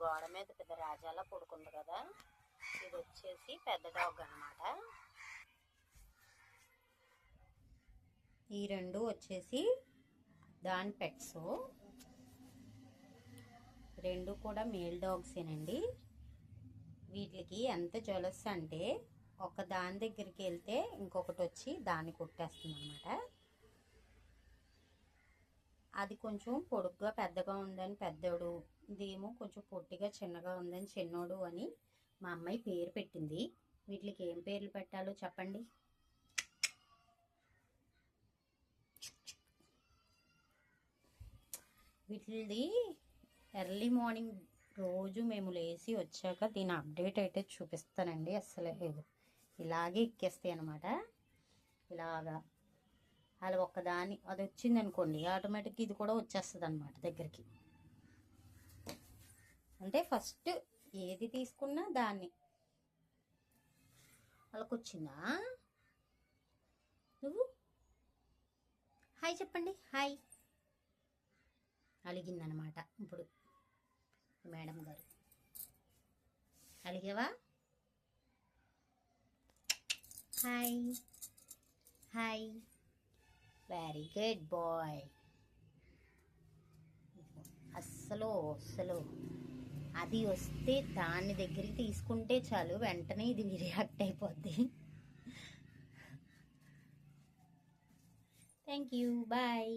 గోడ మీద పెద్ద రాజాలా పడుకుంది కదా, ఇది వచ్చేసి పెద్ద డాగ్ అన్నమాట. ఈ రెండు వచ్చేసి దాని పెట్స్, రెండు కూడా మేల్ డాగ్సేనండి. వీటికి ఎంత జలస్ అంటే ఒక దాని దగ్గరికి వెళ్తే ఇంకొకటి వచ్చి దాన్ని కొట్టేస్తుంది అనమాట. అది కొంచెం పొడుగ్గా పెద్దగా ఉందని పెద్దోడు, ఇదేమో కొంచెం పొట్టిగా చిన్నగా ఉందని చిన్నోడు అని మా అమ్మాయి పేరు పెట్టింది. వీటికి ఏం పేర్లు పెట్టాలో చెప్పండి. వీటిది ఎర్లీ మార్నింగ్ రోజు మేము లేచి వచ్చాక దీని అప్డేట్ అయితే చూపిస్తానండి. అస్సలే లేదు, ఇలాగే ఎక్కేస్తాయి అనమాట. ఇలాగా అలా ఒక్కదాన్ని అది వచ్చింది అనుకోండి, ఆటోమేటిక్గా ఇది కూడా వచ్చేస్తుంది అనమాట దగ్గరికి. అంటే ఫస్ట్ ఏది తీసుకున్నా దాన్ని. అలాకొచ్చిందా? నువ్వు హాయ్ చెప్పండి. హాయ్ అలిగిందనమాట. ఇప్పుడు మేడం గారు అలిగేవా? Hi hi, very good boy. అస్సలు అది వస్తే దాన్ని దగ్గరికి తీసుకుంటే చాలు, వెంటనే ఇది రియాక్ట్ అయిపోద్ది. Thank you, bye.